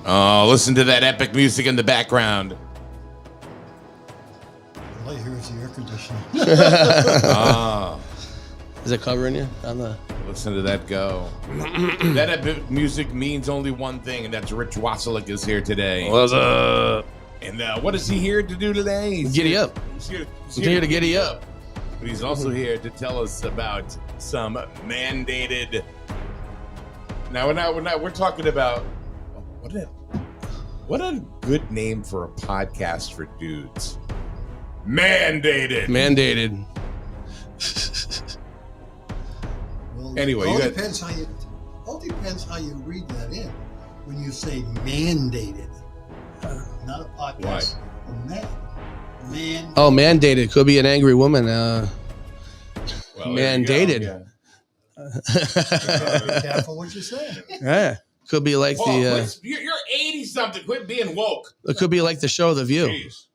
Oh, listen to that epic music in the background. All I hear is the air conditioning. Is it covering you on the? Listen to that go. That epic music means only one thing, and that's Rich Wasilek is here today. What's up? And what is he here to do today? Giddy up. He's here to giddy up. But he's also here to tell us about some mandated. We're talking about what a good name for a podcast for dudes. Mandated. Well, Anyway, all depends how you read that in. When you say mandated, not a podcast. Man. Oh, mandated could be an angry woman. Well, mandated. Yeah. Be careful what you say. Yeah, could be like You're 80 something. Quit being woke. It could be like the show The View. Jeez.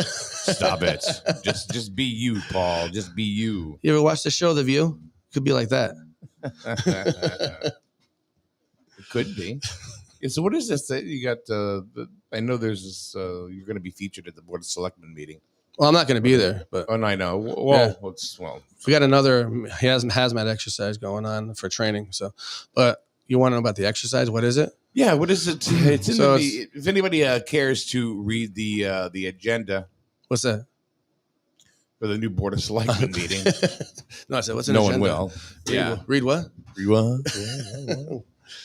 Stop it. Just be you, Paul. Just be you. You ever watch the show The View? Could be like that. It could be. Yeah, so what is this? You got. I know there's this. You're going to be featured at the Board of Selectmen meeting. Well, I'm not going to be there, but Oh, and I know. Well, we got another hazmat exercise going on for training. So, but you want to know about the exercise? What is it? Yeah. What is it? It's in So if anybody cares to read the agenda What's that? for the new Board of Selectmen meeting, No, I said what's an no one agenda? will. Read what?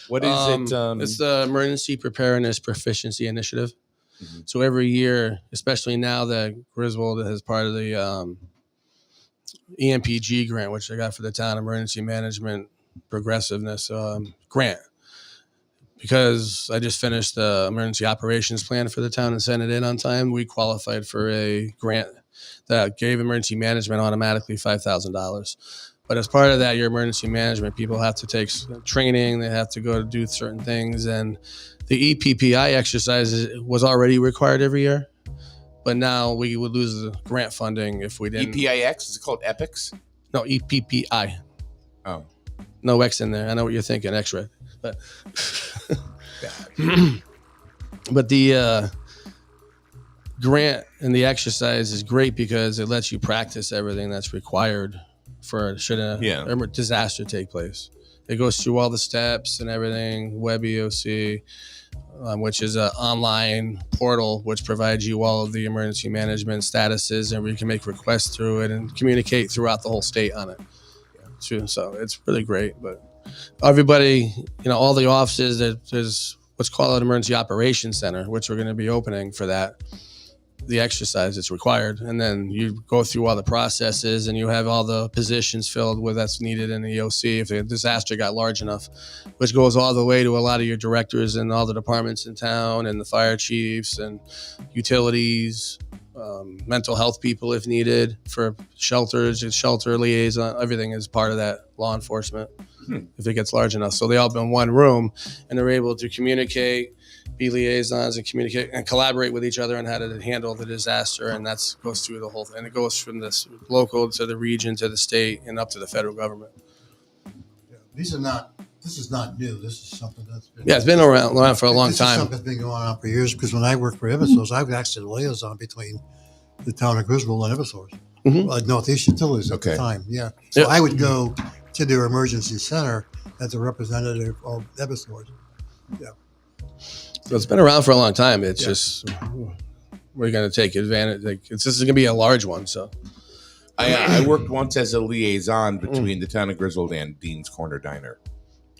What is it? It's the Emergency Preparedness Proficiency Initiative. Mhm. So every year, especially now that Griswold is part of the EMPG grant, which I got for the town emergency management progressiveness grant, because I just finished the emergency operations plan for the town and sent it in on time, we qualified for a grant that gave emergency management automatically $5,000. But as part of that, your emergency management people have to take training. They have to go to do certain things. And the EPPI exercise was already required every year. But now we would lose the grant funding if we didn't. EPIX? Is it called EPIX? No, EPPI. Oh. No X in there. I know what you're thinking, X-ray. But, but the grant and the exercise is great because it lets you practice everything that's required for should a disaster take place. It goes through all the steps and everything. Web EOC, which is an online portal which provides you all of the emergency management statuses, and where you can make requests through it and communicate throughout the whole state on it. So it's really great. But everybody, all the offices, there's what's called an emergency operations center, which we're going to be opening for that. The exercise is required, and then you go through all the processes and you have all the positions filled with that's needed in the EOC if the disaster got large enough, which goes all the way to a lot of your directors and all the departments in town and the fire chiefs and utilities, mental health people if needed, for shelters, shelter liaison, everything is part of that law enforcement if it gets large enough. So they all in one room and they're able to communicate, be liaisons and communicate and collaborate with each other on how to handle the disaster. And that goes through the whole thing. And it goes from this local to the region to the state and up to the federal government. Yeah, this is not new. This is something that's been. Yeah, it's been around for a long This is time. something that's been going on for years, because when I worked for Eversource, I was actually the liaison between the town of Griswold and Eversource. Northeast Utilities at the time. Yeah. So I would go to their emergency center as a representative of Eversource. Yeah. So it's been around for a long time. It's just we're going to take advantage. This is going to be a large one. So I worked once as a liaison between the town of Griswold and Dean's Corner Diner.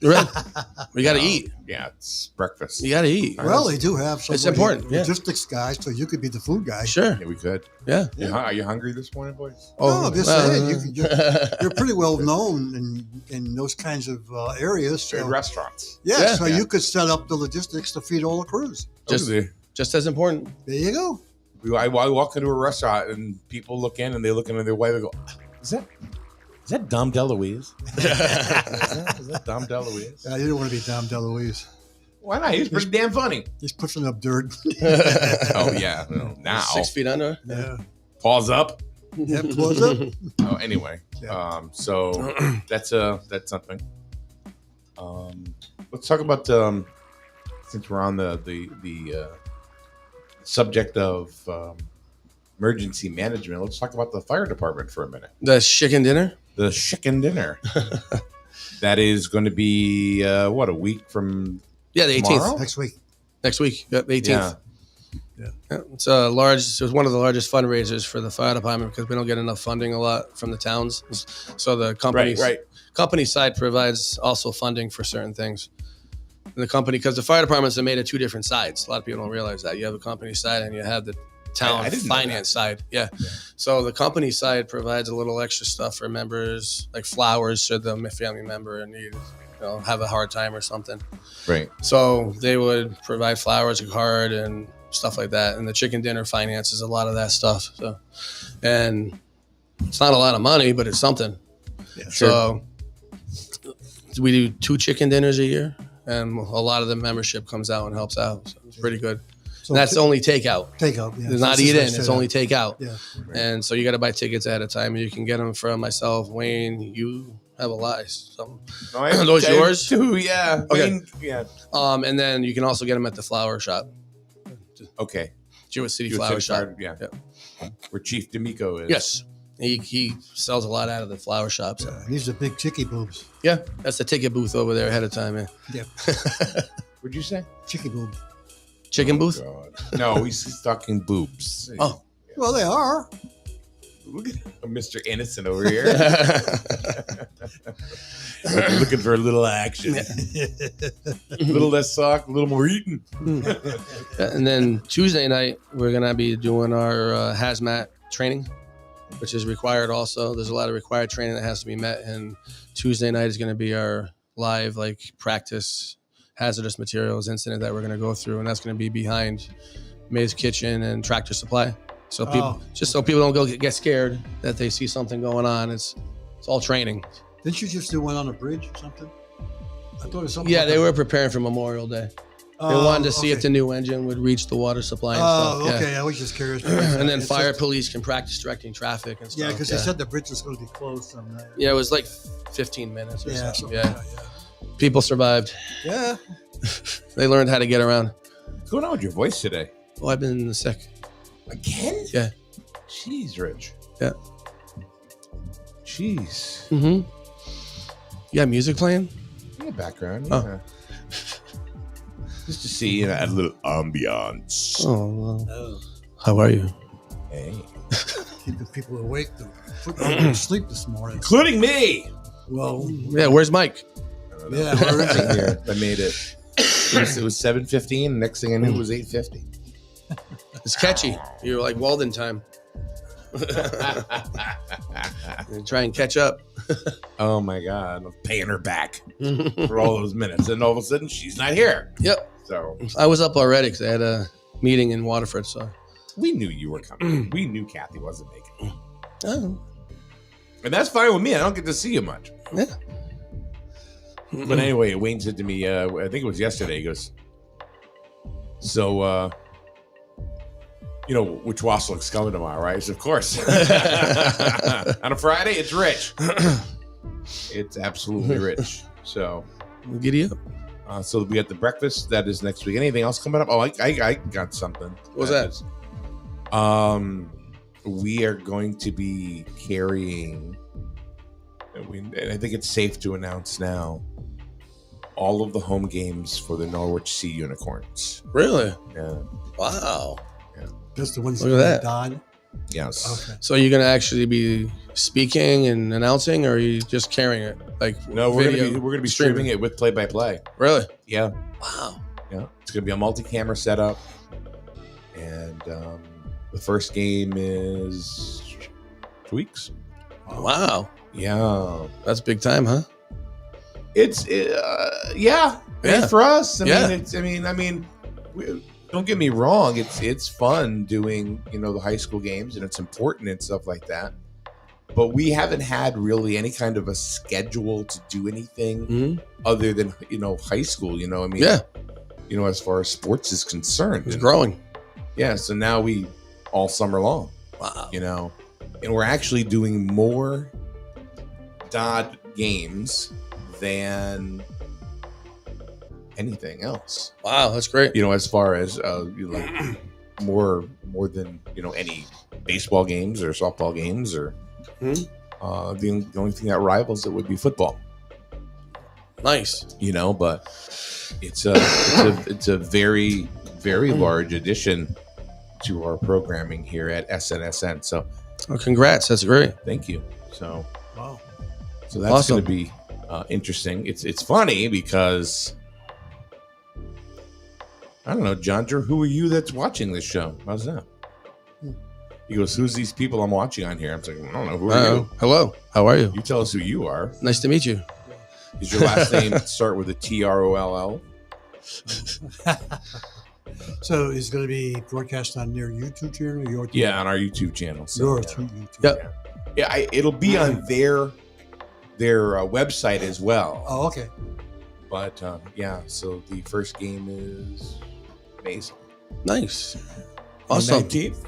Right. We got to eat. Yeah, it's breakfast. You got to eat. Well, they do have some It's important. Yeah. logistics guys, so you could be the food guy. Sure. Yeah, we could. Yeah. Are you hungry this morning, boys? No, I'm just saying, you're pretty well known in those kinds of areas. So, Restaurants. yeah, so you could set up the logistics to feed all the crews. Just as important. There you go. I walk into a restaurant and people look in and they look into their wife and go, Is that Dom DeLuise? is that Dom DeLuise? You don't want to be Dom DeLuise. Why not? He's pretty damn funny. He's pushing up dirt. Oh, yeah. Well, now. 6 feet under. Yeah. Paws up. Yeah, close up. Oh, anyway. Yeah. So that's something. Let's talk about since we're on the subject of emergency management, let's talk about the fire department for a minute. The chicken dinner. The chicken dinner. That is going to be a week from the 18th next week. The 18th. Yeah. It's one of the largest fundraisers for the fire department because we don't get enough funding a lot from the towns. So the company side provides also funding for certain things. And the company, because the fire departments are made of two different sides. A lot of people don't realize that. You have the company side and you have the town finance side. Yeah. So the company side provides a little extra stuff for members, like flowers should the family member need, have a hard time or something. Right. So they would provide flowers, a card, and stuff like that. And the chicken dinner finances a lot of that stuff. So, and it's not a lot of money, but it's something. Yeah, so we do 2 chicken dinners a year, and a lot of the membership comes out and helps out. So it's pretty good. So and that's only takeout. Yeah. It's not eat in. It's only takeout. Yeah. Right. And so you got to buy tickets ahead of time. You can get them from myself, Wayne. You have a lot. Are those yours too? Yeah. Okay. Wayne, yeah. And then you can also get them at the flower shop. Okay. Jewett City Flower Shop. Yeah. Where Chief D'Amico is. Yes. He sells a lot out of the flower shops. These are big chicky boobs. Yeah. That's the ticket booth over there ahead of time. Yeah. What'd you say? Chicky boobs. Chicken booth? God. No, he's talking boobs. Oh. Well, they are. Look at Mr. Innocent over here. Looking for a little action. A little less talk, a little more eating. And then Tuesday night, we're going to be doing our hazmat training, which is required also. There's a lot of required training that has to be met. And Tuesday night is going to be our live practice hazardous materials incident that we're going to go through. And that's going to be behind May's Kitchen and Tractor Supply. So people, so people don't get scared that they see something going on. It's all training. Didn't you just do one on a bridge or something? I thought it was something. Yeah, they were preparing for Memorial Day. They wanted to see if the new engine would reach the water supply and stuff. Okay. I was just curious. And then police can practice directing traffic and stuff. Yeah, because they said the bridge was going to be closed. Yeah, it was like 15 minutes or something. Yeah. People survived. Yeah. They learned how to get around. What's going on with your voice today? Oh, I've been sick. Again? Yeah. Jeez, Rich. Yeah. Jeez. Mm-hmm. You got music playing? Yeah, background. Oh. Yeah. Just to see, add a little ambiance. Oh, well. How are you? Hey. Keeping people awake. Put sleep this morning. Including me. Well. Yeah, where's Mike? Yeah, where is he? Here. I made it. It was 7:15. Next thing I knew, it was 8:50. It's catchy. You're like Walden time. Try and catch up. Oh my God. I'm paying her back for all those minutes. And all of a sudden, she's not here. Yep. So I was up already because I had a meeting in Waterford. So we knew you were coming. We knew Kathy wasn't making it. Oh. And that's fine with me. I don't get to see you much. Yeah. But anyway, Wayne said to me, I think it was yesterday, he goes, so, which Wassail's coming tomorrow, right? I said, of course. On a Friday, it's Rich. It's absolutely Rich. So, giddy up. So we got the breakfast. That is next week. Anything else coming up? Oh, I got something. What was that? We are going to be carrying, and I think it's safe to announce now, all of the home games for the Norwich Sea Unicorns. Really? Yeah. Wow. Yeah. Just the ones that died? Yes. Okay. So you're going to actually be speaking and announcing, or are you just carrying it? No, we're gonna be streaming it with play-by-play. Really? Yeah. Wow. Yeah. It's gonna be a multi-camera setup, and the first game is 2 weeks. Wow. Yeah. That's big time, huh? It's yeah. For us. I mean, don't get me wrong. It's fun doing the high school games, and it's important and stuff like that. But we haven't had really any kind of a schedule to do anything other than high school. As far as sports is concerned, it's growing. Yeah. So now we all summer long. Wow. And we're actually doing more Dodd games than anything else. Wow, that's great. As far as like more than any baseball games or softball games or the only thing that rivals it would be football. Nice. But it's a very, very large addition to our programming here at SNSN. So, congrats! That's great. Thank you. So, wow. So that's awesome. Going to be interesting. It's funny because I don't know, John Drew, who are you that's watching this show? How's that? He goes, who's these people I'm watching on here? I'm like, I don't know. Who are you? Hello. How are you? You tell us who you are. Nice to meet you. Is your last name start with a TROLL? So it's going to be broadcast on their YouTube channel or your? Yeah, on our YouTube channel. So, your YouTube. Yep. Yeah, it'll be on their website as well. Oh, okay. But so the first game is amazing. Nice. Awesome. 19th.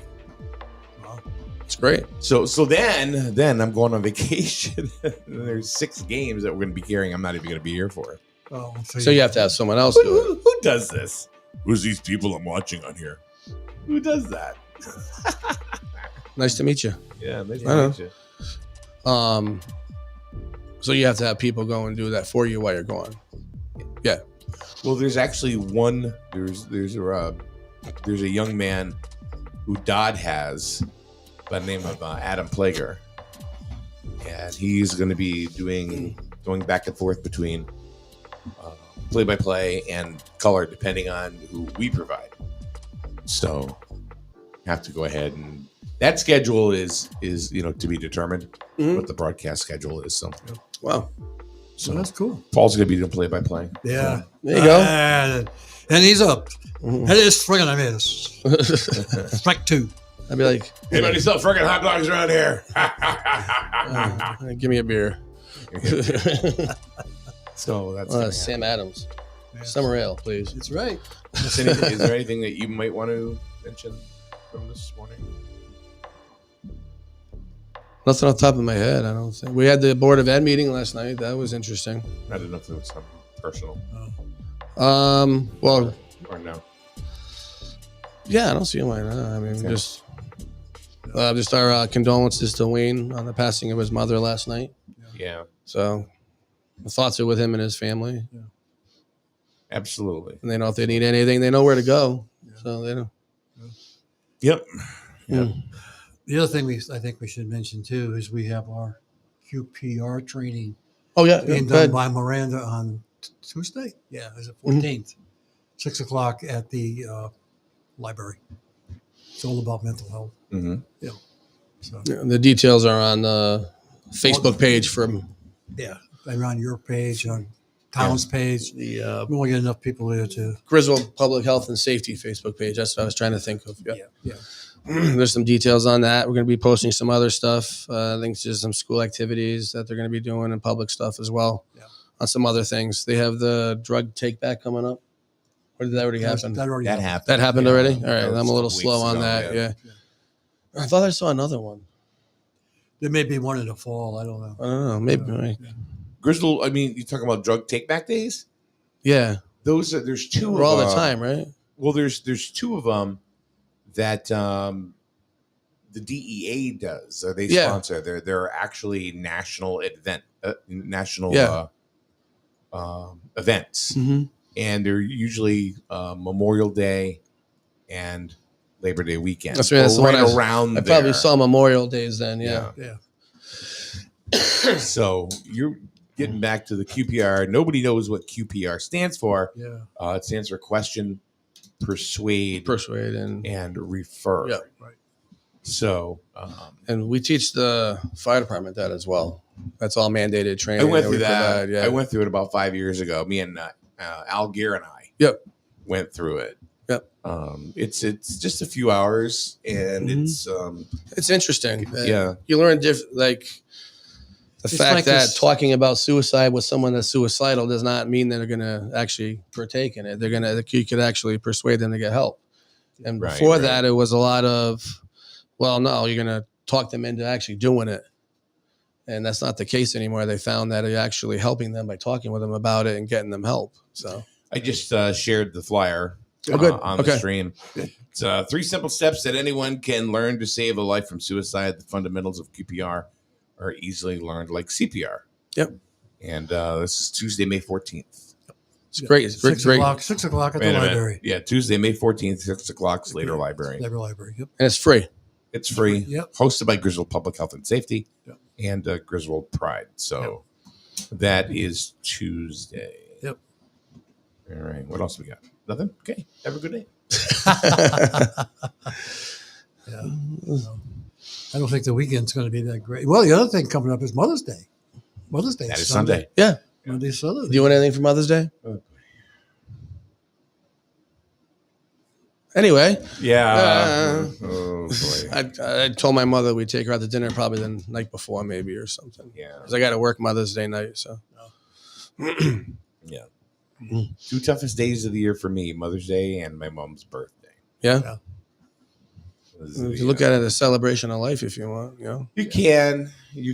Wow. It's great. So then I'm going on vacation. There's 6 games that we're going to be carrying. I'm not even going to be here for it. Oh, so you have to have someone else do it. Who does this? Who's these people I'm watching on here? Who does that? Nice to meet you. Yeah, nice to meet you. So you have to have people go and do that for you while you're gone. Yeah. Well, there's actually one. There's a young man who Dodd has by the name of Adam Plager, and he's going to be going back and forth between play-by-play and color, depending on who we provide. So, have to go ahead and that schedule is to be determined. What the broadcast schedule is. So, wow. So that's cool. Paul's going to be doing play-by-play. Yeah. There you go. And he's up. That is friggin' I miss. Strike 2. I'd be like, anybody sell friggin' hot dogs around here? Give me a beer. So that's Sam Adams. Summer ale, please. That's right. Is there anything that you might want to mention from this morning? Nothing off the top of my head, I don't think. We had the Board of Ed meeting last night. That was interesting. I don't know if it was something personal. Well, or no. Yeah, I don't see why not. I mean, just our condolences to Wayne on the passing of his mother last night. Yeah. So the thoughts are with him and his family. Yeah. Absolutely. And they know if they need anything, they know where to go. Yeah. So they know. Yep. The other thing I think we should mention too is we have our QPR training. Oh yeah, being done by Miranda on Tuesday. Yeah, is it 14th, 6:00 at the library. It's all about mental health. Mm-hmm. Yeah. So the details are on the Facebook page from. Yeah, and on your page, on Town's page. We won't get enough people there to. Griswold Public Health and Safety Facebook page. That's what I was trying to think of. Yeah. There's some details on that. We're going to be posting some other stuff. I think there's some school activities that they're going to be doing and public stuff as well. Yeah. On some other things. They have the drug take back coming up. Or did that already happen? That happened. That happened already? All right. I'm a little slow on that. Yeah. I thought I saw another one. There may be one in the fall. I don't know. Maybe. Right. Griswold, I mean, you're talking about drug take back days? Yeah. There's 2 all the time, right? Well, there's 2 of them that the DEA does. They sponsor. They're actually national events, and they're usually Memorial Day and Labor Day weekend. That's right. That's right around. I probably saw Memorial Days then. Yeah. So you're getting back to the QPR. Nobody knows what QPR stands for. Yeah. It stands for question, persuade, and refer. Yeah. Right. So, and we teach the fire department that as well. That's all mandated training. I went through that. I went through it about 5 years ago. Me and Al Gear and I went through it. Yep. It's just a few hours, and it's interesting. Yeah. You learn the fact that talking about suicide with someone that's suicidal does not mean that they're going to actually partake in it. You could actually persuade them to get help. And before that, it was a lot of, well, no, you're going to talk them into actually doing it. And that's not the case anymore. They found that you're actually helping them by talking with them about it and getting them help. So I just shared the flyer on the stream. It's 3 simple steps that anyone can learn to save a life from suicide. The fundamentals of QPR are easily learned like CPR. Yep. And this is Tuesday, May 14th. It's great. It's 6 great. o'clock. 6 o'clock at the library. Yeah, Tuesday, May 14th, 6 o'clock, Slater Library. Slater Library. Yep. And it's free. It's free. Yep. Hosted by Griswold Public Health and Safety and Griswold Pride. So that is Tuesday. Yep. All right. What else we got? Nothing? Okay. Have a good day. I don't think the weekend's going to be that great. Well, the other thing coming up is Mother's Day. Mother's Day. That is Sunday. Yeah. Monday, Sunday. Do you want anything for Mother's Day? Anyway. Yeah. Oh, boy. I told my mother we'd take her out to dinner probably the night before maybe or something. Yeah. Because I got to work Mother's Day night. So. Yeah. 2 toughest days of the year for me, Mother's Day and my mom's birthday. Yeah. You look at it as a celebration of life if you want. You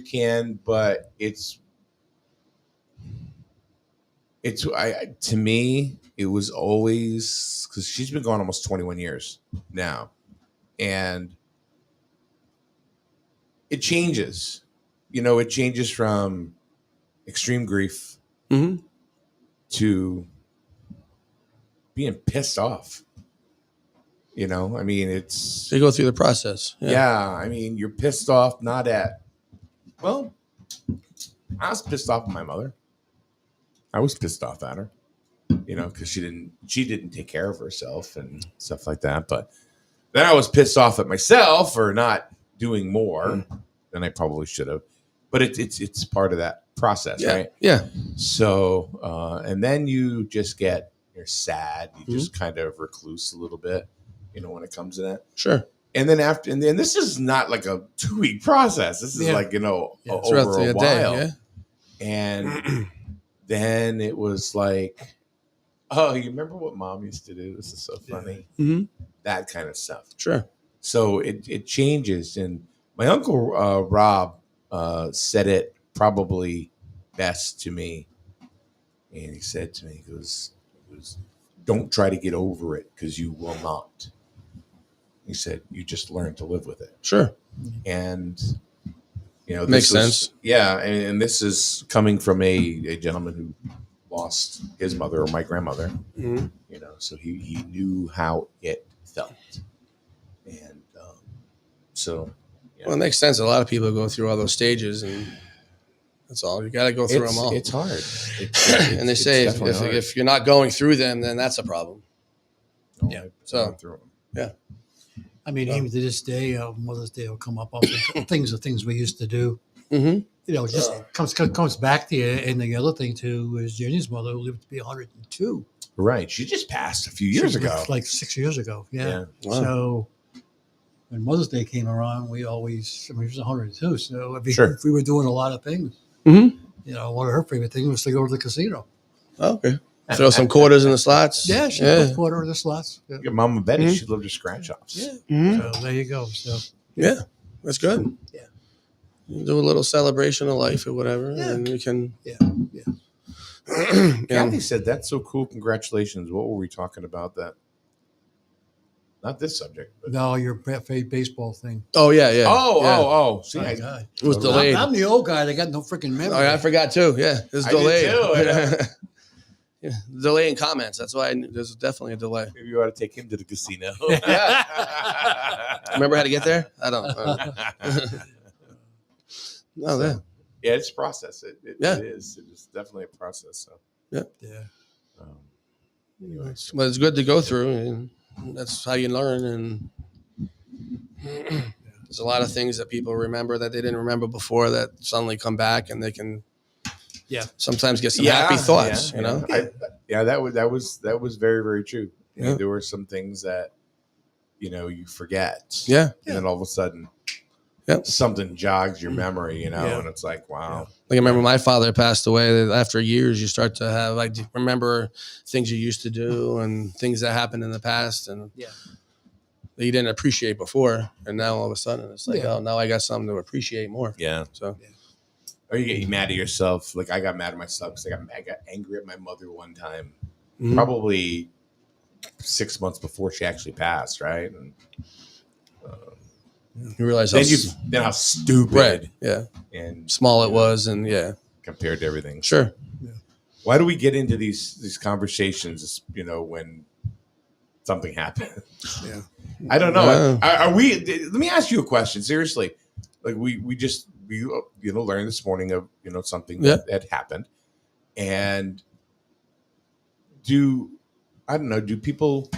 can, but it's to me, it was always, because she's been gone almost 21 years now, and it changes. It changes from extreme grief to being pissed off. I mean, it's... You go through the process. Yeah, I mean, you're pissed off not at... Well, I was pissed off at my mother. I was pissed off at her, because she didn't take care of herself and stuff like that. But then I was pissed off at myself for not doing more than I probably should have. But it's part of that process, right? Yeah. So, and then you're sad. You just kind of recluse a little bit, when it comes to that. Sure. And then and then this is not like a 2-week process. This is like, over a while. Day, And then it was like, oh, you remember what Mom used to do? This is so funny. Mm-hmm. That kind of stuff. Sure. So it changes. And my uncle Rob said it probably best to me. And he said to me, he goes, don't try to get over it, because you will not. He said, you just learn to live with it. Sure. And, this makes sense. Yeah. And this is coming from a gentleman who lost his mother, or my grandmother, so he knew how it felt. And so. Yeah. Well, it makes sense. A lot of people go through all those stages, and that's all. You got to go through them all. It's hard. And they say if you're not going through them, then that's a problem. Oh, yeah. So, yeah. I mean, even to this day, Mother's Day will come up. Things we used to do. Mm-hmm. It just comes back to you. And the other thing too is Jenny's mother, who lived to be 102. Right. She just passed a few years ago. Like 6 years ago. Yeah. Wow. So when Mother's Day came around, she was 102. So Sure. we were doing a lot of things. Mm-hmm. One of her favorite things was to go to the casino. Oh, okay. Throw some quarters in the slots. Yeah, she put a quarter in the slots. Yeah. Your Mama Betty, she loved her scratch offs. Yeah. Mm-hmm. So there you go. So yeah, that's good. Yeah. You do a little celebration of life or whatever, and you can. Yeah. Kathy said, "That's so cool. Congratulations." What were we talking about? That. Not this subject. But... No, your baseball thing. Oh yeah. Oh. See, God. It was delayed. I'm the old guy that got no freaking memory. Oh, yeah, I forgot too. Yeah, it was delayed. Did too. Yeah, delay in comments. That's why there's definitely a delay. Maybe you ought to take him to the casino. Remember how to get there? I don't. No, so, yeah, it's a process. It is. It is definitely a process. So yeah. Anyway, but it's good to go through, and that's how you learn. And there's a lot of things that people remember that they didn't remember before that suddenly come back, and they can. Yeah. Sometimes get some happy thoughts. That was very, very true. Yeah. There were some things that you forget. Yeah. And then all of a sudden, something jogs your memory. And it's like, wow. Like I remember my father passed away. After years, you start to have remember things you used to do and things that happened in the past and that you didn't appreciate before. And now all of a sudden, it's like, oh, now I got something to appreciate more. Yeah. So. Or you get mad at yourself. Like I got mad at myself because I got angry at my mother one time, probably 6 months before she actually passed, right? And you realize how stupid, and small it was, and compared to everything. Sure. Yeah. Why do we get into these conversations? When something happens. Yeah. I don't know. Are we? Let me ask you a question. Seriously, like we learned this morning of something that had happened, and do people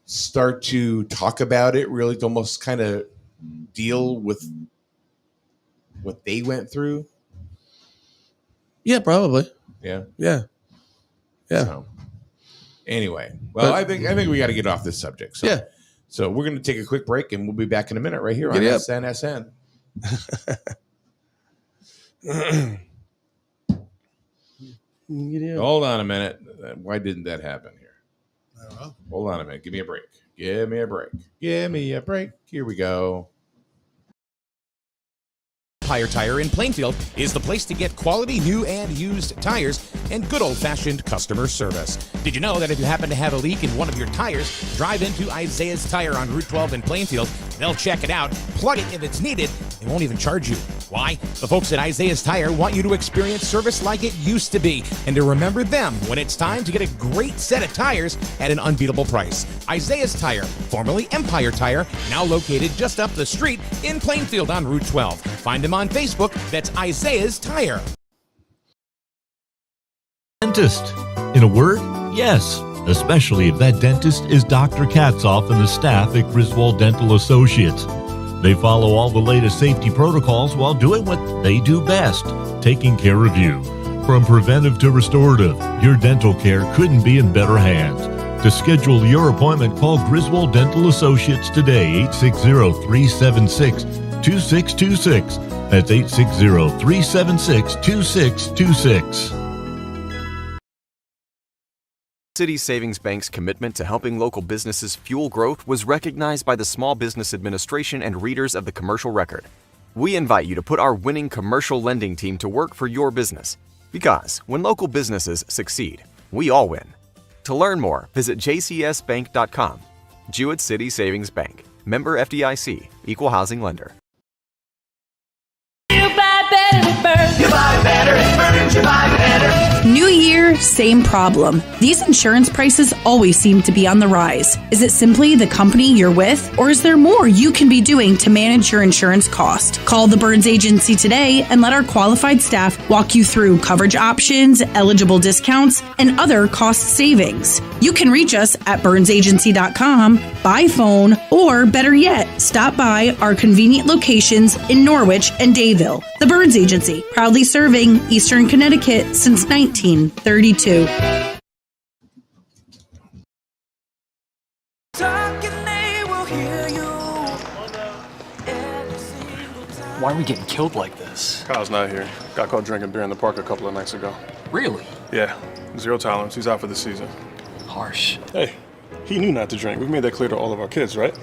start to talk about it? Really, to almost kind of deal with what they went through. Yeah, probably. Yeah. So, anyway, I think we got to get off this subject. So, So we're going to take a quick break, and we'll be back in a minute right here on SNSN. Hold on a minute. Why didn't that happen here? I don't know. Hold on a minute. Give me a break. Give me a break. Here we go. Empire Tire in Plainfield is the place to get quality new and used tires and good old-fashioned customer service. Did you know that if you happen to have a leak in one of your tires, drive into Isaiah's Tire on Route 12 in Plainfield. They'll check it out, plug it if it's needed. They won't even charge you. Why? The folks at Isaiah's Tire want you to experience service like it used to be and to remember them when it's time to get a great set of tires at an unbeatable price. Isaiah's Tire, formerly Empire Tire, now located just up the street in Plainfield on Route 12. Find them on Facebook. That's Isaiah's Tire. Dentist. In a word, yes. Especially if that dentist is Dr. Katzoff and the staff at Griswold Dental Associates. They follow all the latest safety protocols while doing what they do best, taking care of you. From preventive to restorative, your dental care couldn't be in better hands. To schedule your appointment, call Griswold Dental Associates today, 860-376-2626. That's 860-376-2626. City Savings Bank's commitment to helping local businesses fuel growth was recognized by the Small Business Administration and readers of the Commercial Record. We invite you to put our winning commercial lending team to work for your business. Because when local businesses succeed, we all win. To learn more, visit jcsbank.com. Jewett City Savings Bank. Member FDIC. Equal housing lender. You buy better at Burns. You buy better at Burns. You buy better. New year, same problem. These insurance prices always seem to be on the rise. Is it simply the company you're with, or is there more you can be doing to manage your insurance cost? Call the Burns Agency today and let our qualified staff walk you through coverage options, eligible discounts, and other cost savings. You can reach us at burnsagency.com, by phone, or better yet, stop by our convenient locations in Norwich and Dayville. The Burns Agency, proudly serving Eastern Connecticut since 1932. Why are we getting killed like this? Kyle's not here. Got caught drinking beer in the park a couple of nights ago. Really? Yeah. 0 tolerance. He's out for the season. Harsh. Hey, he knew not to drink. We've made that clear to all of our kids, right?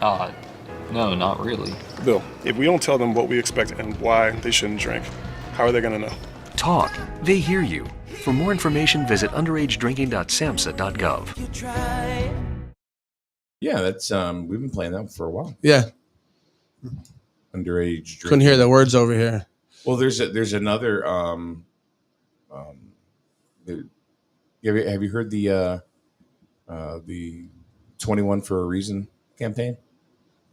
No, not really. Bill, if we don't tell them what we expect and why they shouldn't drink, how are they going to know? Talk. They hear you. For more information, visit underagedrinking.samhsa.gov. Yeah, that's we've been playing that for a while. Yeah. Underage drinking. Couldn't hear the words over here. Well, there's another have you heard the 21 for a Reason campaign?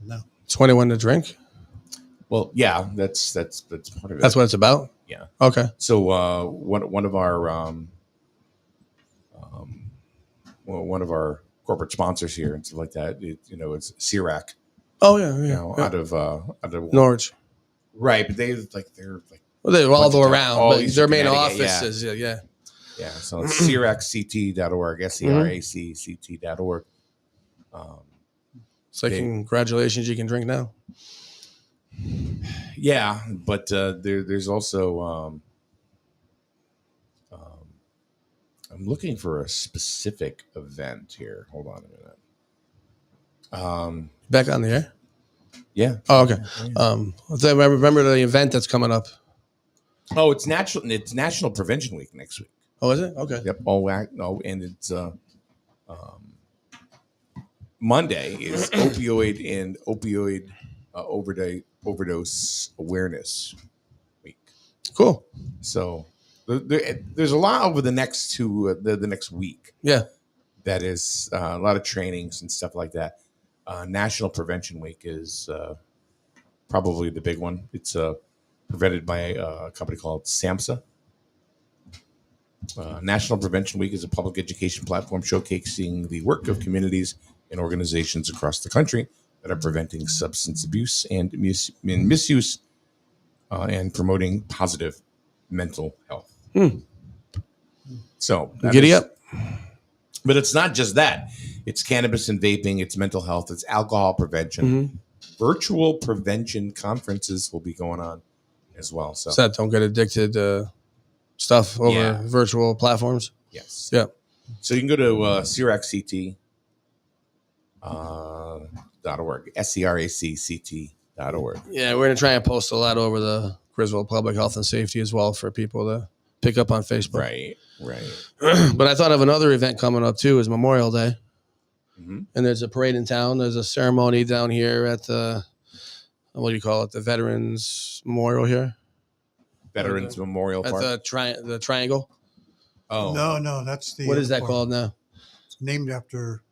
No. 21 to drink? Well, yeah, that's part of it. That's what it's about? Yeah. Okay. So one of our corporate sponsors here and stuff like that, it's CIRAC. Oh yeah. Out of Norwich. Right, but they're well, they all go around, but their main offices, yeah. So it's CIRACCT.org, SERACCT.org. So congratulations, you can drink now. Yeah, but there's also I'm looking for a specific event here. Hold on a minute. Back on the air? Yeah. Oh, okay. So I remember the event that's coming up. Oh, it's National Prevention Week next week. Oh, is it? Okay. Yep. And it's Monday is opioid overdose awareness week. Cool. So there's a lot over the next the next week. Yeah. That is a lot of trainings and stuff like that. National Prevention Week is probably the big one. It's prevented by a company called SAMHSA. National Prevention Week is a public education platform showcasing the work of communities and organizations across the country that are preventing substance abuse and misuse and promoting positive mental health. So giddy up. But it's not just that. It's cannabis and vaping. It's mental health. It's alcohol prevention. Virtual prevention conferences will be going on as well. So don't get addicted to stuff over virtual platforms. Yes. Yeah. So you can go to CRACCT.org, SCRACCT.org. Yeah, we're going to try and post a lot over the Griswold Public Health and Safety as well for people to pick up on Facebook. Right. But I thought of another event coming up too is Memorial Day. And there's a parade in town. There's a ceremony down here at the, what do you call it? The Veterans Memorial here. Veterans Memorial Park. At the Triangle. Oh. No, that's the. What is that called now? It's named after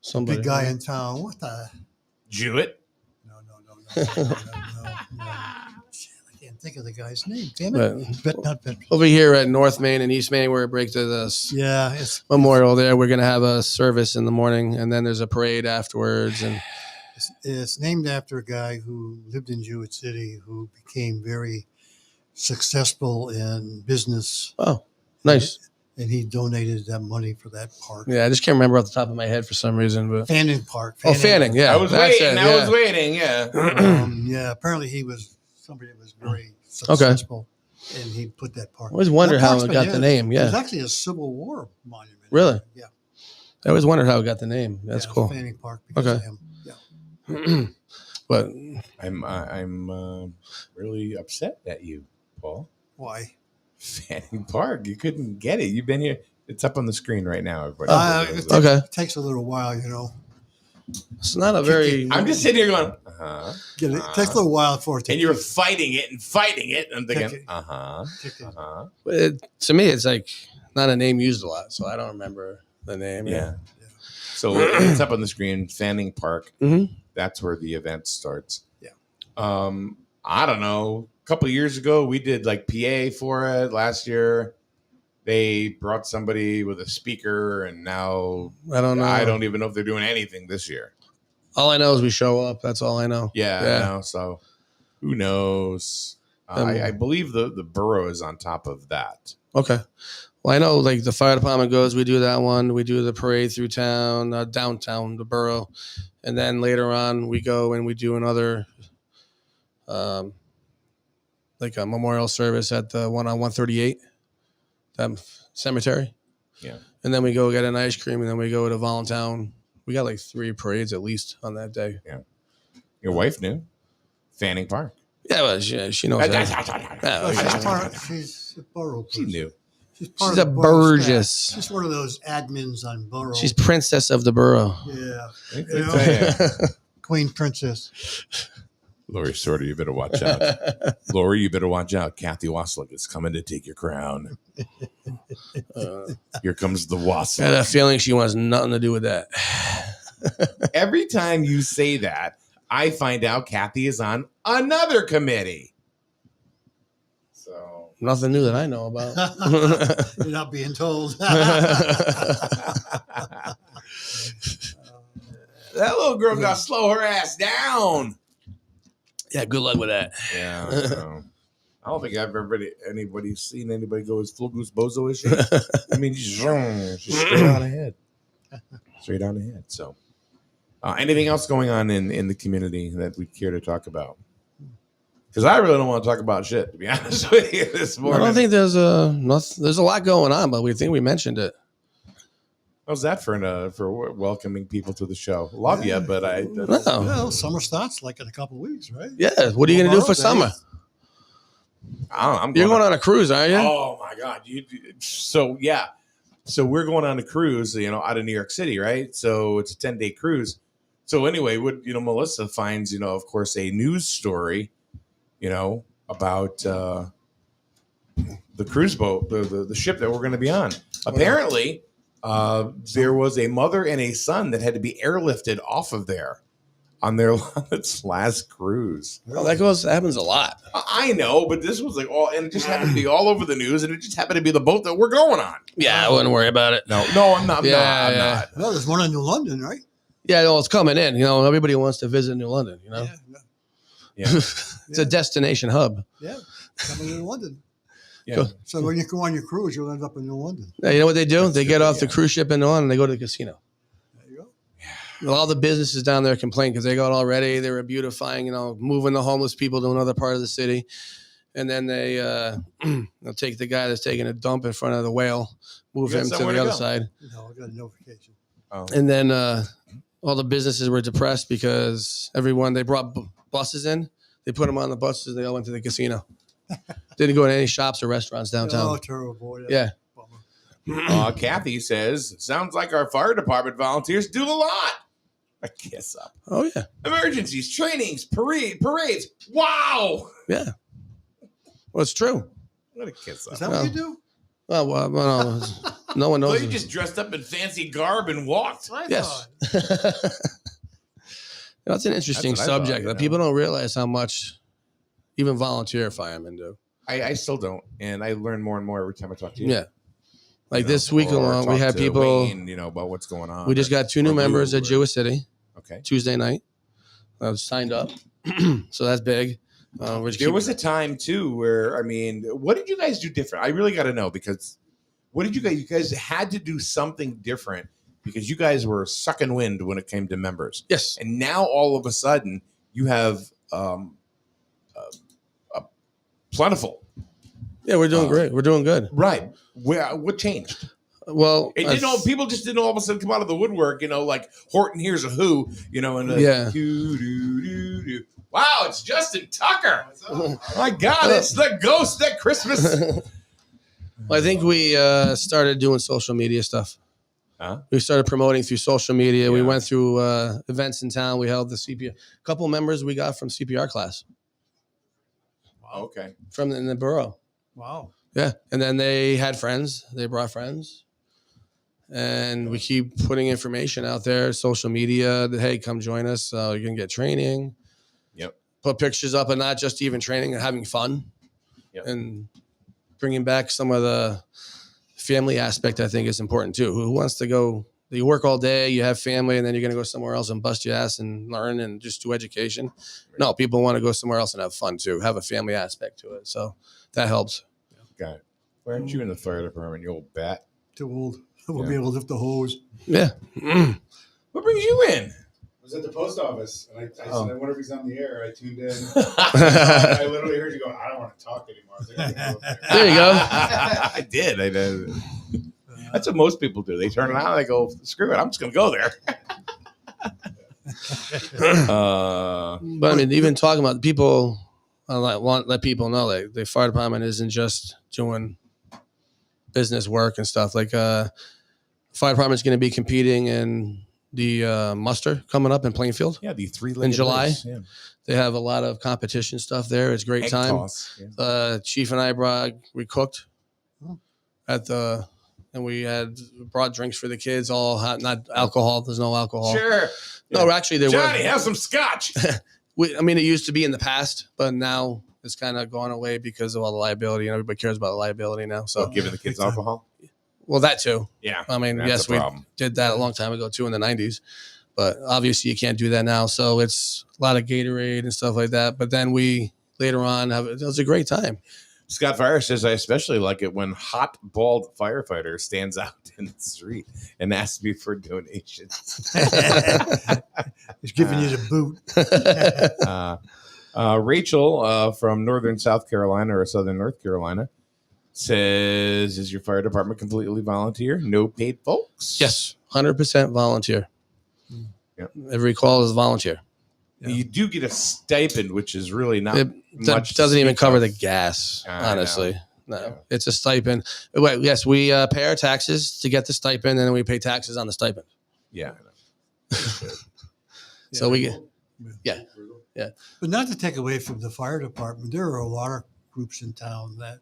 somebody. Big guy in town. What the? Jewett? No. I can't think of the guy's name. Damn it. Not veteran. Over here at North Main and East Main, where it breaks to this memorial there, we're going to have a service in the morning, and then there's a parade afterwards. And it's named after a guy who lived in Jewett City who became very successful in business. Oh, nice. And he donated that money for that park. Yeah, I just can't remember off the top of my head for some reason. But Fanning Park. Fanning, yeah. I was waiting, yeah. Yeah, apparently he was somebody that was very successful. And he put that park. I always wondered how it got the name. Yeah. It was actually a Civil War monument. Really? Yeah. I always wondered how it got the name. That's cool. Fanning Park because of him. Yeah. But I'm really upset at you, Paul. Why? Fanning Park. You couldn't get it. You've been here. It's up on the screen right now, everybody. It takes a little while, It's not a very. I'm just sitting here going, It takes a little while for it to. And you're fighting it. And I'm thinking, But to me, it's like not a name used a lot, so I don't remember the name. Yeah. So it's up on the screen, Fanning Park. Mm-hmm. That's where the event starts. Yeah. I don't know. A couple of years ago, we did like PA for it. Last year, they brought somebody with a speaker, and now I don't know. I don't even know if they're doing anything this year. All I know is we show up. That's all I know. Yeah. I know. So who knows? I believe the borough is on top of that. Okay. Well, I know like the fire department goes, we do that one. We do the parade through town, downtown, the borough. And then later on we go and we do another, like a memorial service at the one on 138, that cemetery. Yeah. And then we go get an ice cream and then we go to Voluntown. We got like 3 parades at least on that day. Yeah. Your wife knew Fanning Park. Yeah, well, she knows that. She's a borough She person. knew. She's a Burgess. She's one of those admins on borough. She's princess of the borough. Yeah. Queen Princess. Lori Sorter, you better watch out. Lori, you better watch out. Kathy Waslick is coming to take your crown. Here comes the Waslick. I had a feeling she wants nothing to do with that. Every time you say that, I find out Kathy is on another committee. So nothing new that I know about. You're not being told. That little girl got to slow her ass down. Yeah, good luck with that. Yeah. I don't think I've ever seen anybody go as full goose bozo as she. I mean, she's straight on ahead. Straight on ahead. So, anything else going on in the community that we care to talk about? Because I really don't want to talk about shit, to be honest with you, this morning. I don't think there's a lot going on, but we think we mentioned it. How's that for welcoming people to the show? Love you, but Well, summer starts like in a couple of weeks, right? Yeah. What are you going to do for summer? You're going on a cruise, aren't you? Oh my God! So we're going on a cruise, out of New York City, right? So it's a 10-day cruise. So anyway, Melissa finds, of course, a news story, about the cruise boat, the ship that we're going to be on. Apparently, there was a mother and a son that had to be airlifted off of there on their last cruise. Well, that happens a lot. I know, but this was and it just happened to be all over the news, and it just happened to be the boat that we're going on. Yeah, I wouldn't worry about it. No, I'm not. I'm not. Well, there's one in New London, right? Yeah, it's coming in. Everybody wants to visit New London. Yeah. It's a destination hub. Yeah, coming to New London. Yeah. Cool. So when you go on your cruise, you'll end up in New London. Yeah, you know what they do? They get off the cruise ship in New London, and they go to the casino. There you go. Yeah. All the businesses down there complain because they got already. They were beautifying, moving the homeless people to another part of the city. And then they'll take the guy that's taking a dump in front of the whale, move him to the other side. No, I got a notification. Oh. And then all the businesses were depressed because they brought buses in. They put them on the buses. They all went to the casino. Didn't go to any shops or restaurants downtown. Oh, terrible. Yeah. Kathy says, sounds like our fire department volunteers do a lot. A kiss up. Oh, yeah. Emergencies, trainings, parades. Wow. Yeah. Well, it's true. What a kiss up. Is that what you do? Well, no one knows. So you just dressed up in fancy garb and walked. Yes. That's an interesting subject that people don't realize how much even volunteer firemen do. I still don't. And I learn more and more every time I talk to you. Yeah. Like this week alone, we had people, Wayne, about what's going on. We just got 2 new members at Jewish City. Okay. Tuesday night. I was signed up. So that's big. There was a time too where, what did you guys do different? I really got to know, because what did you guys had to do something different because you guys were sucking wind when it came to members. Yes. And now all of a sudden you have plentiful. Yeah, we're doing great. We're doing good. Right. What changed? Well, people just didn't all of a sudden come out of the woodwork, like Horton Hears a Who, and yeah. Wow, it's Justin Tucker. My God, it's the ghost at Christmas. Well, I think we started doing social media stuff. Huh? We started promoting through social media. Yeah. We went through events in town. We held the CPR. A couple members we got from CPR class. Wow. Okay. In the borough. Wow. Yeah. And then they had friends. They brought friends. And we keep putting information out there, social media, that, hey, come join us. You're going to get training. Yep. Put pictures up, and not just even training, and having fun. Yep. And bringing back some of the family aspect, I think, is important too. Who wants to go? You work all day, you have family, and then you're going to go somewhere else and bust your ass and learn and just do education. Right. No, people want to go somewhere else and have fun too, have a family aspect to it. So that helps. Got it. Why aren't you in the fire department, you old bat? Too old. I won't be able to lift the hose. Yeah. What brings you in? I was at the post office, and I said, I wonder if he's on the air. I tuned in. I literally heard you go, I don't want to talk anymore. I was like, there you go. I did. That's what most people do. They turn it on and they go, screw it, I'm just going to go there. But even talking about people, I let people know that the fire department isn't just doing business work and stuff. Like fire department's going to be competing in the muster coming up in Plainfield. Yeah, the 3 in July. Race, yeah. They have a lot of competition stuff there. It's a great time. Toss, yeah. Chief and I we cooked and we brought drinks for the kids, all hot, not alcohol. There's no alcohol. Sure. No, actually there was. Johnny, have some scotch. It used to be in the past, but now it's kind of gone away because of all the liability, and everybody cares about the liability now. So giving the kids alcohol? Well, that too. Yeah. Yes, we did that a long time ago too in the 90s, but obviously you can't do that now. So it's a lot of Gatorade and stuff like that. But then we later on it was a great time. Scott Fire says, I especially like it when hot, bald firefighter stands out in the street and asks me for donations. He's giving you the boot. Rachel from northern South Carolina or southern North Carolina says, is your fire department completely volunteer? No paid folks? Yes, 100% volunteer. Yep. Every call is volunteer. You do get a stipend, which is really not much. Doesn't even cover the gas, honestly. No, it's a stipend. Yes, we pay our taxes to get the stipend, and then we pay taxes on the stipend. Yeah. So we get, yeah. But not to take away from the fire department, there are a lot of groups in town that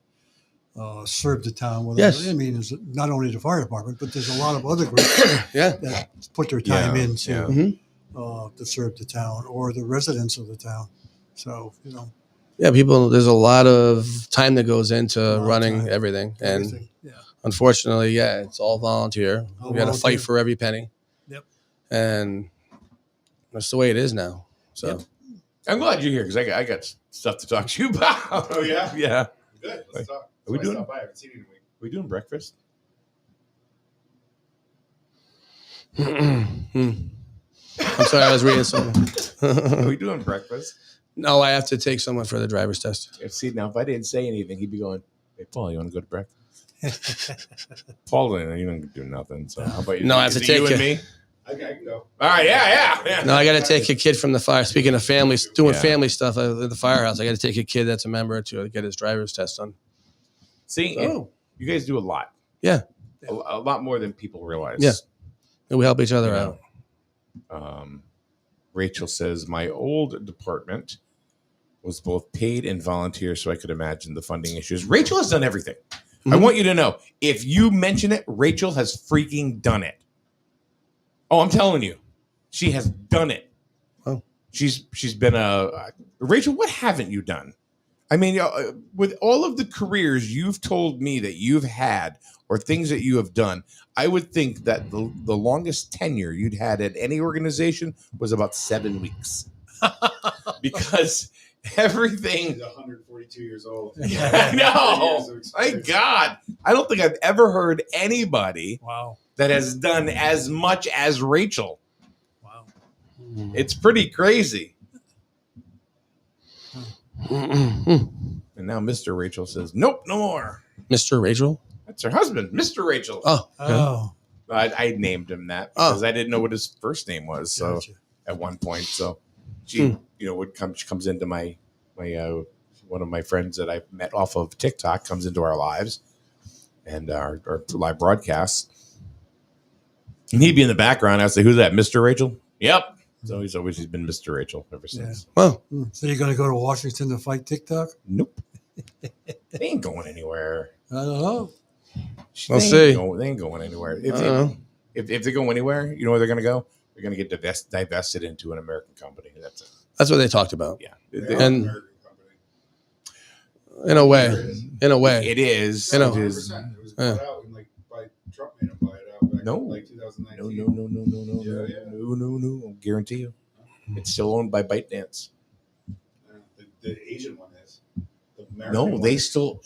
serve the town. Well, yes. I mean, it's not only the fire department, but there's a lot of other groups that put their time into to serve the town or the residents of the town. So, Yeah, there's a lot of time that goes into running everything. And unfortunately, it's all volunteer. We got to fight for every penny. Yep. And that's the way it is now. So I'm glad you're here because I got stuff to talk to you about. Oh, yeah? Yeah. Good. Let's talk. Are we doing? I haven't seen you in a week. Are we doing breakfast? I'm sorry, I was reading something. Are we doing breakfast? No, I have to take someone for the driver's test. See, now if I didn't say anything, he'd be going, "Hey, Paul, you want to go to breakfast?" Paul didn't. You don't do nothing. So how about you? No, I have to take you and me. I can go. All right, yeah. No, I got to take a kid from the fire. Speaking of families, doing family stuff at the firehouse, I got to take a kid that's a member to get his driver's test done. See, you guys do a lot. Yeah, a lot more than people realize. Yeah, and we help each other out. Rachel says, my old department was both paid and volunteer, so I could imagine the funding issues. Rachel has done everything. I want you to know, if you mention it, Rachel has freaking done it. Oh, I'm telling you, she has done it. Oh, she's been Rachel, what haven't you done? I mean, with all of the careers you've told me that you've had or things that you have done, I would think that the longest tenure you'd had at any organization was about 7 weeks. Because everything... He's 142 years old. I know. My God. I don't think I've ever heard anybody that has done as much as Rachel. Wow. It's pretty crazy. And now Mr. Rachel says, nope, no more. Mr. Rachel? That's her husband, Mr. Rachel. Oh. I named him that because I didn't know what his first name was. So at one point, so she, she comes into my one of my friends that I met off of TikTok comes into our lives and our live broadcast. And he'd be in the background. I'd say, who's that? Mr. Rachel? Yep. So he's been Mr. Rachel ever since. Well, so you're going to go to Washington to fight TikTok? Nope. They ain't going anywhere. I don't know. We'll see. They ain't going anywhere. If they go anywhere, you know where they're going to go? They're going to get divested into an American company. That's it. That's what they talked about. Yeah. And in a way, it is. It was bought out and by Trump made him buy it out back in 2019. No. I'll guarantee you. It's still owned by ByteDance. The Asian one is. They still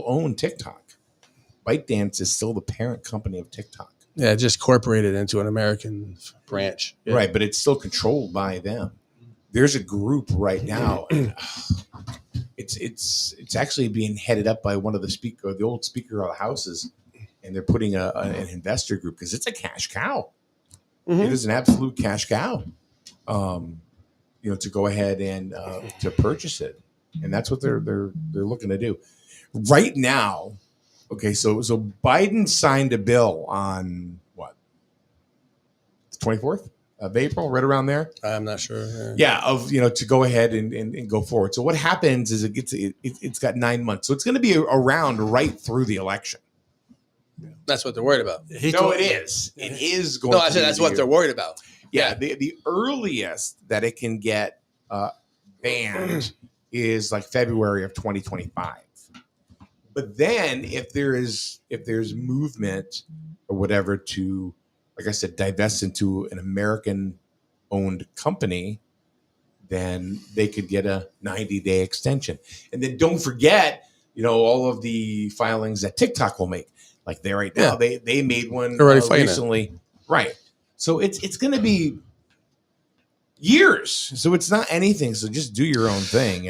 own TikTok. ByteDance is still the parent company of TikTok. Yeah, just incorporated into an American branch. Yeah. Right, but it's still controlled by them. There's a group right now. It's actually being headed up by one of the old Speaker of the Houses, and they're putting an investor group because it's a cash cow. Mm-hmm. It is an absolute cash cow. To go ahead and to purchase it, and that's what they're looking to do right now. Okay, so Biden signed a bill on what, the 24th of April, right around there. I'm not sure. To go ahead and go forward. So what happens is it's got 9 months, so it's going to be around right through the election. That's what they're worried about. It is. It is going. No, I said that's what they're worried about. Yeah, the earliest that it can get banned is like February of 2025. But then if there's movement or whatever to, like I said, divest into an American-owned company, then they could get a 90-day extension. And then don't forget, all of the filings that TikTok will make. Like right now, they made one recently. Right. So it's going to be years. So it's not anything. So just do your own thing,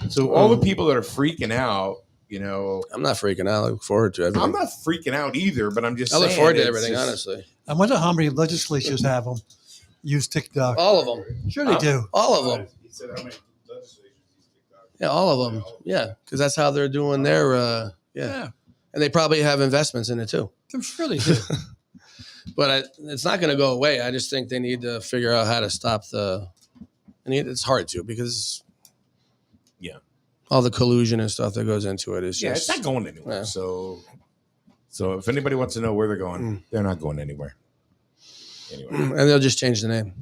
So all the people that are freaking out, I'm not freaking out. I look forward to everything. I'm not freaking out either, but I'm just I saying. look forward to everything, honestly. I wonder how many legislatures have them. use TikTok? All of them. Sure they do. All of them. He said how many legislators use TikTok. Yeah, all of them. Yeah, because that's how they're doing their. Yeah, and they probably have investments in it too. I'm sure they do. But it's not going to go away. I just think they need to figure out how to stop and it's hard to because, all the collusion and stuff that goes into it is it's not going anywhere. Yeah. So if anybody wants to know where they're going, they're not going anywhere. Anyway, and they'll just change the name.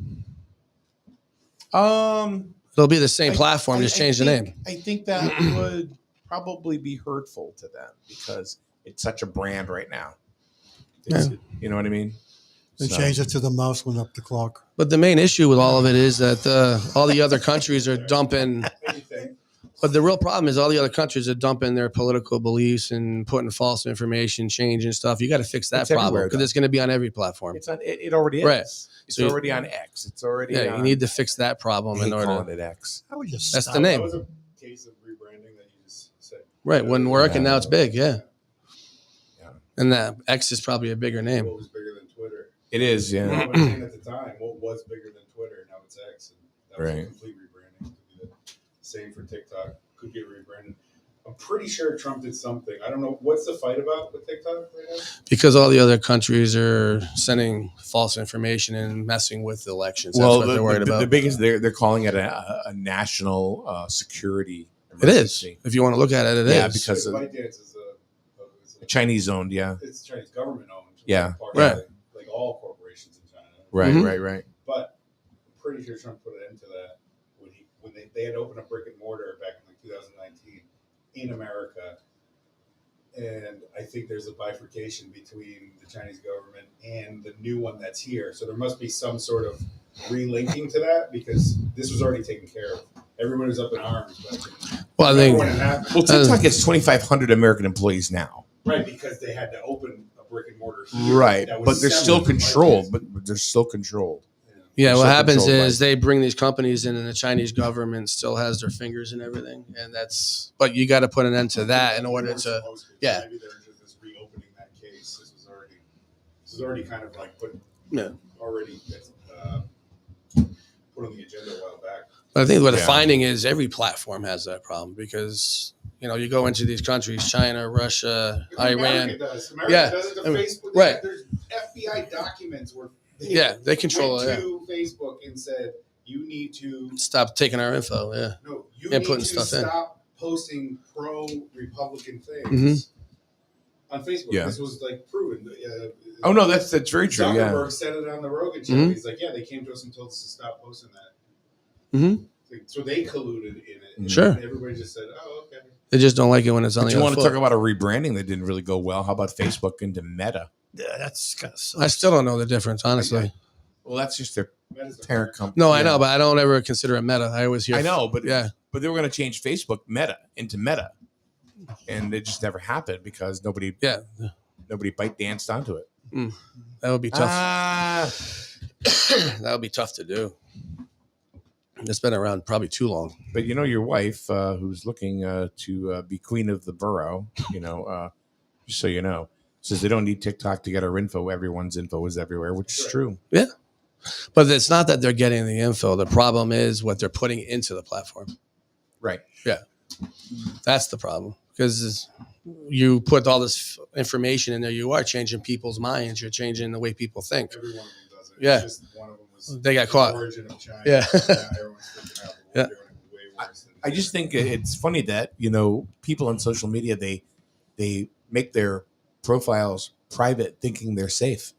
It'll be the same platform, just change the name. I think that would probably be hurtful to them because it's such a brand right now. You know what I mean? They changed it to the mouse went up the clock. But the main issue with all of it is that all the other countries are dumping. But the real problem is all the other countries are dumping their political beliefs and putting false information, changing stuff. You got to fix that problem because it's going to be on every platform. It's on. It already is. Right. It's already on X. It's already. Yeah, you need to fix that problem in order. Calling it X. I would just. That's the name. That was a case of rebranding that you just said. Right, wouldn't work, and now it's big. Yeah. And that X is probably a bigger name. What was bigger than Twitter? It is. Yeah. At the time, what was bigger than Twitter? Now it's X, and that was a complete rebranding. Could be the same for TikTok. Could get rebranded. I'm pretty sure Trump did something. I don't know. What's the fight about with TikTok right now? Because all the other countries are sending false information and messing with elections. That's what they're worried about. The biggest, they're calling it a national security emergency. It is. If you want to look at it, it is. Yeah, because ByteDance is a Chinese owned, It's Chinese government owned. Yeah. Right. Like all corporations in China. Right, right. But I'm pretty sure Trump put an end to that when they had opened a brick and mortar back in 2019 in America. And I think there's a bifurcation between the Chinese government and the new one that's here. So there must be some sort of relinking to that because this was already taken care of. Everyone was up in arms. Well, I think TikTok has 2,500 American employees now. Right, because they had to open a brick and mortar here. Right, but they're still controlled. But they're still controlled. Yeah, what happens is they bring these companies in, and the Chinese government still has their fingers in everything, and that's. But you got to put an end to that in order to. Yeah. Maybe they're just reopening that case. This was already kind of like already put on the agenda a while back. But I think what the finding is every platform has that problem because. You go into these countries, China, Russia, Iran. America does it to Facebook. Right. There's FBI documents where they control it. To Facebook and said you need to stop taking our info. Yeah. No, you and need putting to stuff stop posting pro-Republican things on Facebook. Yeah. This was like proven. Oh no, that's very true. Zuckerberg said it on the Rogan show. He's like, they came to us and told us to stop posting that. Mm-hmm. So they colluded in it. And sure. Everybody just said, "Oh, okay." They just don't like it when it's on the other foot. You want to talk about a rebranding that didn't really go well? How about Facebook into Meta? Yeah, that's kind of sucks. I still don't know the difference, honestly. Well, that's just their parent company. No, I know, but I don't ever consider it Meta. I always hear. I know, but but they were going to change Facebook Meta into Meta, and it just never happened because nobody ByteDanced onto it. That would be tough. That would be tough to do. It's been around probably too long. But your wife, who's looking to be queen of the borough, just so you know, says they don't need TikTok to get our info. Everyone's info is everywhere, which is true. Yeah. But it's not that they're getting the info. The problem is what they're putting into the platform. Right. Yeah. That's the problem. Because you put all this information in there, you are changing people's minds. You're changing the way people think. Every one of them does it. Yeah. It's just one of them was they got caught. The origin of China. Yeah. Yeah. I just think it's funny that, people on social media, they make their profiles private thinking they're safe.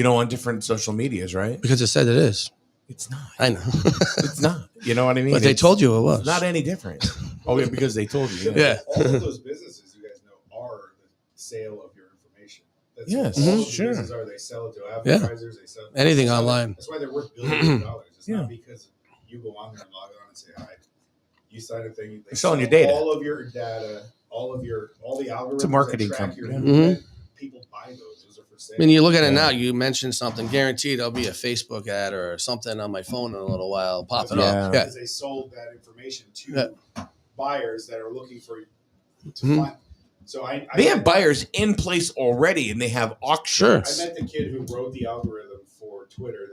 On different social medias, right? Because it said it is. It's not. I know. It's not. You know what I mean? But they told you it was. It's not any different. Oh, yeah, because they told you. Yeah. All of those businesses, you guys know, are the sale of your information. That's yes, all those sure. businesses are. They sell it to advertisers. They sell anything online. That's why they're worth billions of dollars. It's not because you go on there and log on and say hi. You sign a thing. They're selling your data. All of your data. All the algorithms. It's a marketing that track company. your people buy those. Those are for sale. I mean, you look at it now, you mentioned something, guaranteed there'll be a Facebook ad or something on my phone in a little while popping up. Because they sold that information to buyers that are looking for to find. So they have buyers in place already, and they have auctions. I met the kid who wrote the algorithm for Twitter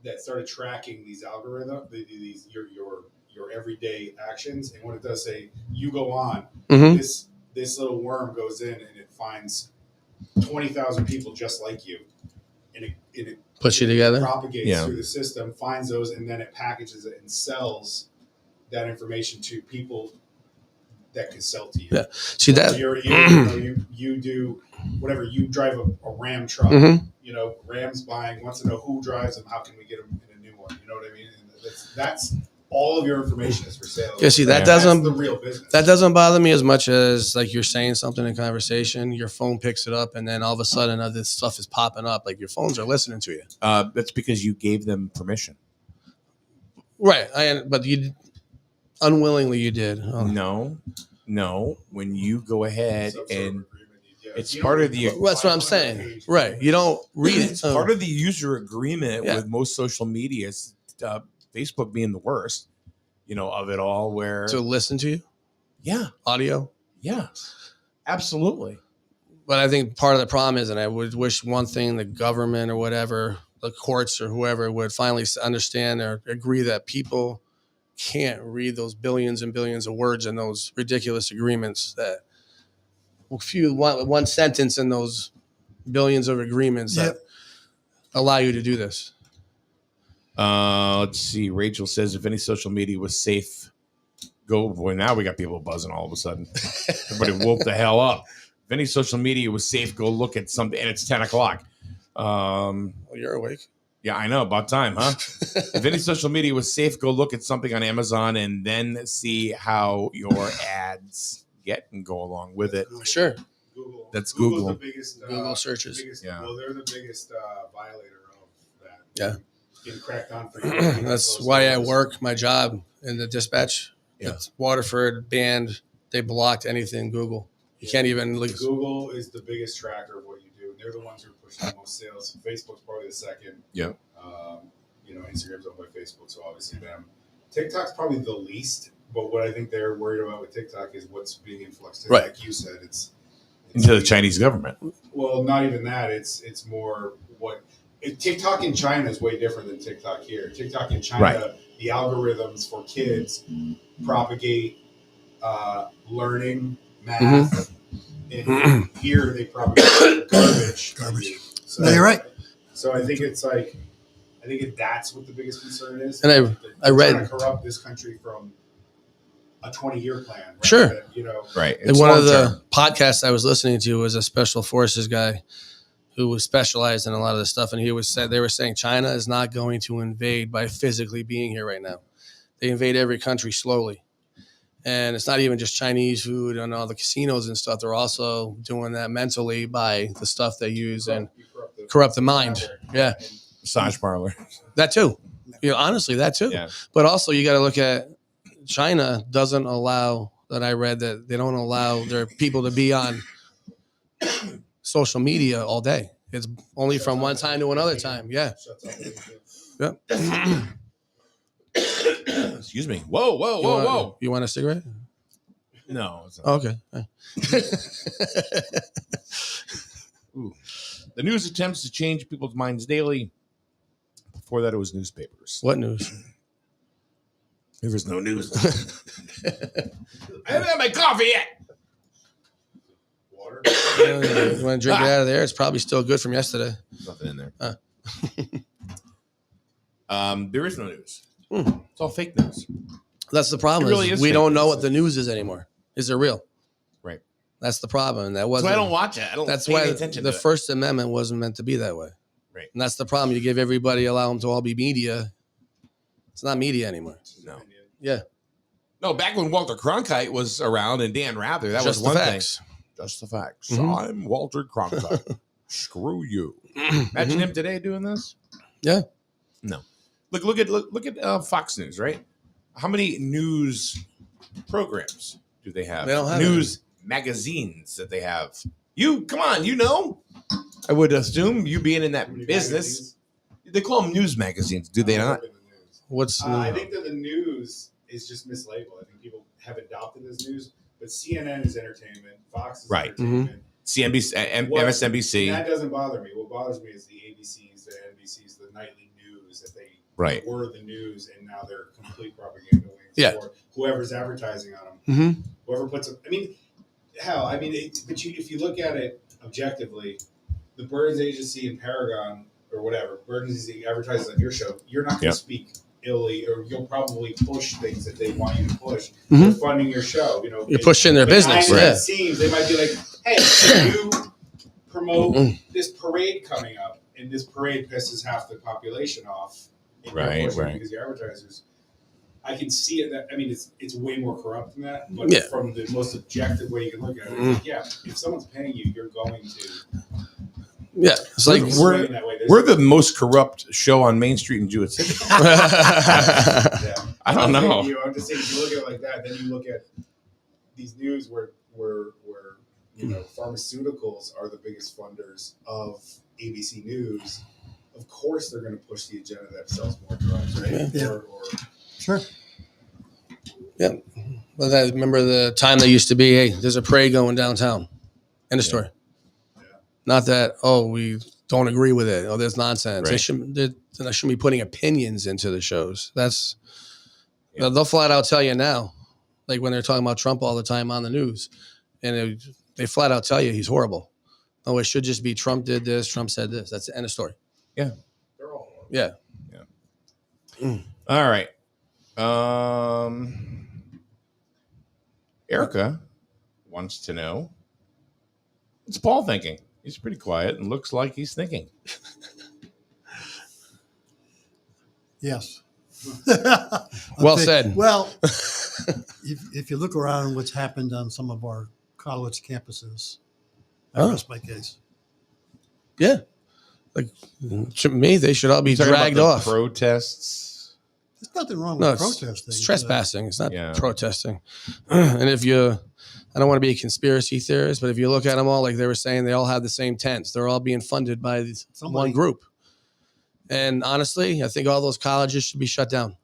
that started tracking these algorithms, these your everyday actions. And what it does say, you go on, this little worm goes in and it finds 20,000 people just like you, and it puts you together, propagates through the system, finds those, and then it packages it and sells that information to people that can sell to you. Yeah. See that you do whatever, you drive a Ram truck. Ram's wants to know who drives them, how can we get them in a new one? You know what I mean? And that's all of your information is for sale. Yeah, see, that's the real business. That doesn't bother me as much as like you're saying something in conversation, your phone picks it up, and then all of a sudden this stuff is popping up. Like your phones are listening to you. That's because you gave them permission. Right. But you unwillingly you did. Oh. No. When you go ahead and it's part of the. That's what I'm saying. Right. You don't read it. It's part of the user agreement with most social media. Facebook being the worst, of it all, where to listen to you. Yeah. Audio. Yeah. Absolutely. But I think part of the problem is, and I would wish one thing, the government or whatever, the courts or whoever would finally understand or agree that people can't read those billions and billions of words in those ridiculous agreements that one sentence in those billions of agreements that allow you to do this. Let's see. Rachel says, if any social media was safe, boy, now we got people buzzing all of a sudden. Everybody woke the hell up. If any social media was safe, go look at something. And it's 10 o'clock. Well, you're awake. Yeah, I know. About time, huh? If any social media was safe, go look at something on Amazon and then see how your ads get and go along with it. Sure. Google. That's Google. The biggest, Google searches. Well, they're the biggest violator of that. Yeah. Getting cracked on for you. That's why I work my job in the dispatch. Yeah. It's Waterford banned. They blocked anything Google. You can't even look. Google is the biggest tracker of what you do. They're the ones who are pushing the most sales. Facebook's probably the second. Yeah. Instagram's owned by Facebook, so obviously them. TikTok's probably the least, but what I think they're worried about with TikTok is what's being influxed. Right. Like you said, it's into the Chinese government. Well, not even that. It's more TikTok in China is way different than TikTok here. TikTok in China, the algorithms for kids propagate learning, math, and here they propagate garbage. So, no, you're right. So I think it's like, that's what the biggest concern is. And I read trying to corrupt this country from a 20-year plan. Right? Sure. That, right. And one of the podcasts I was listening to was a special forces guy who was specialized in a lot of this stuff. And they were saying China is not going to invade by physically being here right now. They invade every country slowly. And it's not even just Chinese food and all the casinos and stuff. They're also doing that mentally by the stuff they use and corrupt the mind. Yeah. Massage parlor. That too. Honestly, that too. Yeah. But also you got to look at China doesn't allow, that I read, that they don't allow their people to be on social media all day. It's only from one time to another time. Yeah. Yeah. Excuse me. Whoa. You want a cigarette? No. Okay. Ooh. The news attempts to change people's minds daily. Before that, it was newspapers. What news? There was no news. I haven't had my coffee yet. Water. You want to drink it out of there? It's probably still good from yesterday. Nothing in there. There is no news. It's all fake news. That's the problem. It really is we fake don't know news. what the news is anymore. Is it real? Right. That's the problem. That's why I don't watch it. I don't That's pay why any attention the to it. First Amendment wasn't meant to be that way. Right. And that's the problem. You give everybody, allow them to all be media. It's not media anymore. No. Yeah. No, back when Walter Cronkite was around and Dan Rather, that Just was the one facts. thing. Just the facts. Mhm. I'm Walter Cronkite. Screw you. Imagine him today doing this. Yeah. No. Look at Fox News, right? How many news programs do they have? They don't have news magazines that they have. Come on, I would assume you being in that business. They call them news magazines, do they not? What's I think that the news is just mislabeled. I think people have adopted this news, but CNN is entertainment, Fox is entertainment. CNBC, MSNBC. And that doesn't bother me. What bothers me is the ABCs, the ABC's the nightly news that they right. were the news, and now they're complete propaganda wings for whoever's advertising on them. Mm-hmm. Whoever puts them. I mean, hell, I mean, if you look at it objectively, the Burns Agency and Paragon or whatever, Burns Agency advertises on your show, you're not going to speak illy, or you'll probably push things that they want you to push. Mm-hmm. They're funding your show. You know, you're pushing their business. Behind the scenes, they might be like, "Hey, can you promote this parade coming up?" And this parade pisses half the population off. Right. Because the advertisers, I can see it. That I mean, it's way more corrupt than that. But from the most objective way you can look at it, like, if someone's paying you, you're going to. Yeah, it's like we're the most corrupt show on Main Street in Jewett City. I don't know. I'm just saying, if you look at it like that, then you look at these news where pharmaceuticals are the biggest funders of ABC News. Of course, they're going to push the agenda that sells more drugs, right? Yeah. Sure. Yeah. Well, I remember the time they used to be, hey, there's a parade going downtown. End of story. Not that, we don't agree with it. Oh, there's nonsense. Right. They shouldn't be putting opinions into the shows. That's they'll flat out tell you now, like when they're talking about Trump all the time on the news, and they flat out tell you he's horrible. Oh, it should just be Trump did this, Trump said this. That's the end of story. Yeah. They're all horrible. Yeah. All right. Erica wants to know, what's Paul thinking? He's pretty quiet and looks like he's thinking. Yes. Well said. Well, if you look around what's happened on some of our college campuses, I rest my case. Yeah. Like, to me, they should all be dragged off. Protests. There's nothing wrong with protesting. It's trespassing. It's not protesting. And if I don't want to be a conspiracy theorist, but if you look at them all, like they were saying, they all have the same tents. They're all being funded by one group. And honestly, I think all those colleges should be shut down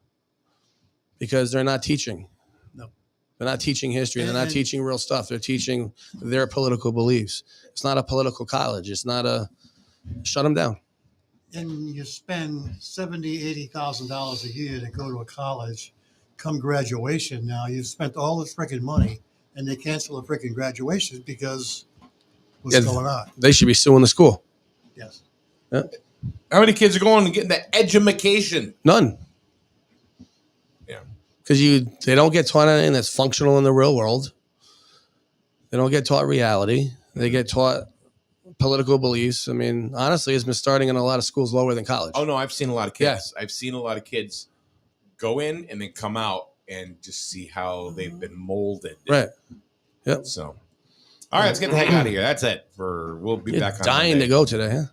because they're not teaching. No. They're not teaching history. They're not teaching real stuff. They're teaching their political beliefs. It's not a political college. It's not shut them down. And you spend $70,000, $80,000 a year to go to a college. Come graduation now, you've spent all this freaking money, and they cancel the freaking graduation because what's going on? They should be suing the school. Yes. Yeah. How many kids are going and getting that edumacation? None. Yeah. Because they don't get taught anything that's functional in the real world. They don't get taught reality. They get taught political beliefs. I mean, honestly, it's been starting in a lot of schools lower than college. Oh, no, I've seen a lot of kids. Yeah. I've seen a lot of kids go in and then come out and just see how they've been molded. Right. Yep. So, all right, let's get the heck out of here. That's it. We'll be back on dying Monday. to go today, huh?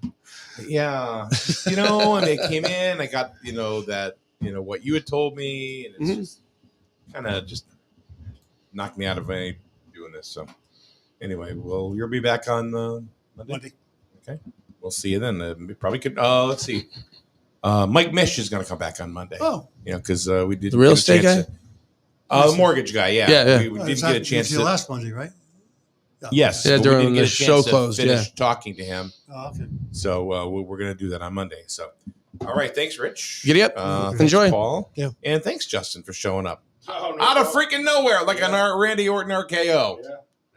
Yeah. And they came in, I got, that, what you had told me, and it's just kind of just knocked me out of any doing this. So anyway, you'll be back on Monday. Okay. We'll see you then. We probably could, let's see. Mike Mish is going to come back on Monday. Oh. Because we did the real estate guy? The mortgage guy, yeah. Yeah. We didn't get a chance to. last Monday, right? Yes. Yeah, during the show closed. Finish talking to him. Oh, okay. So we're going to do that on Monday. So, all right. Thanks, Rich. Giddy up. Enjoy. Thanks, Paul. Yeah. And thanks, Justin, for showing up. Oh, no Out of freaking nowhere, like an Randy Orton RKO. Yeah.